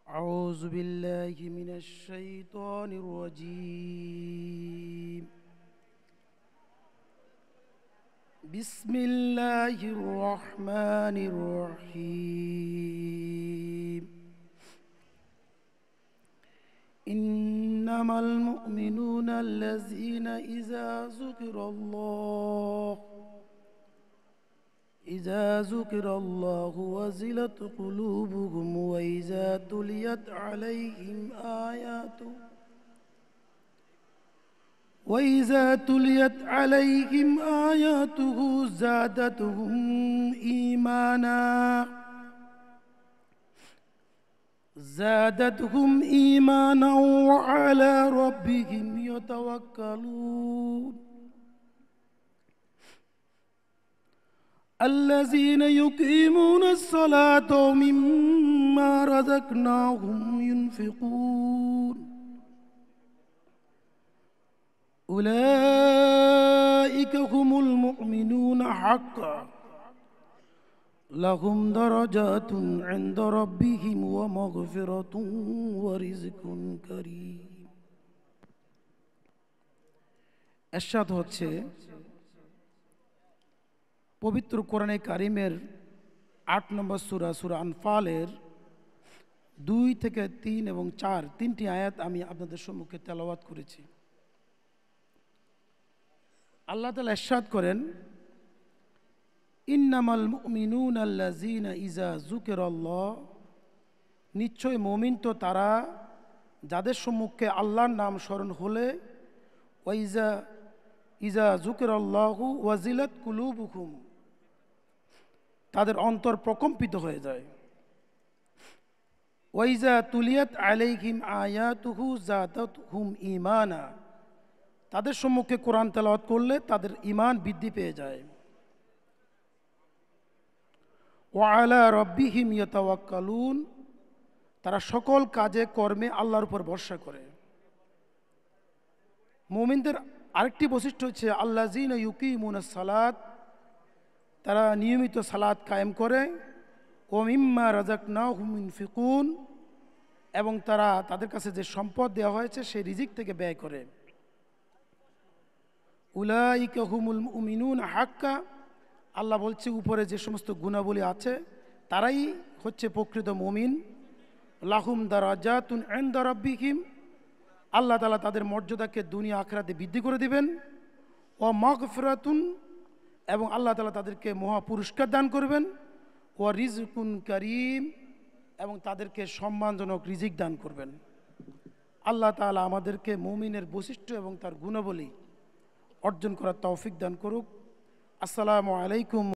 أعوذ بالله من الشيطان الرجيم. بسم الله الرحمن الرحيم. إنما المؤمنون الذين إذا ذكر الله وزلت قلوبهم وإذا تليت عليهم آياته زادتهم إيمانا وعلى ربهم يتوكلون. الذين يقيمون الصلاة ومما رزقناهم ينفقون أولئك هم المؤمنون حقا لهم درجات عند ربهم ومغفرة ورزق كريم. এরশাদ হচ্ছে পবিত্র কোরআনে কারিমের 8 নম্বর সূরা আনফালের 2 থেকে 3 এবং 4 তিনটি আয়াত আমি আপনাদের সম্মুখে তেলাওয়াত করেছি। আল্লাহ তাআলা ইরশাদ করেন, ইন্নামাল মুমিনুনা আল্লাযীনা ইযা যুকিরাল্লাহ, নিশ্চয় মুমিন তো তারা যাদের সম্মুখে আল্লাহর নাম স্মরণ হলে ইযা যুকিরাল্লাহু ওয়াজিলাত কুলুবুহুম, তাদের অন্তর প্রকম্পিত হয়ে যায়। ওয়াইজা তুলিয়াত আলাইহিম আয়াতুহু যাদাতহুম ঈমানা, তাদের সম্মুখে কোরআন তেলাওয়াত করলে তাদের ঈমান বৃদ্ধি পেয়ে যায়। ওয়া আলা রাব্বিহিম ইয়াতাওয়াক্কালুন, তারা সকল কাজে কর্মে আল্লাহর উপর ভরসা করে। মুমিনদের আরেকটি বৈশিষ্ট্য হচ্ছে আল্লাযীনা ইউকিমুনাস সালাত, তারা নিয়মিত সালাত কায়েম করে। ওয়া মিম্মা রাযাকনাহুম ইউনফিকুন, এবং তারা তাদের কাছে যে সম্পদ দেওয়া হয়েছে সেই রিজিক থেকে ব্যয় করে। উলাইকা হুমুল মুমিনুন হাক্কা, আল্লাহ বলছে উপরে যে সমস্ত গুণাবলী আছে তারাই হচ্ছে প্রকৃত মুমিন। লাহুম দারাজাতুন ইনদা রাব্বিহিম, আল্লাহ তাআলা তাদের মর্যাদাকে দুনিয়া আখিরাতে বৃদ্ধি করে দিবেন। ওয়া মাগফিরাতুন, এবং আল্লাহ তাআলা তাদেরকে মহা পুরস্কার দান করবেন। ওয়া রিজকুন কারীম, এবং তাদেরকে সম্মানজনক রিজিক দান করবেন। আল্লাহ তাআলা আমাদেরকে মুমিনের বৈশিষ্ট্য এবং তার গুণাবলী অর্জন করার তৌফিক দান করুক। আসসালামু আলাইকুম।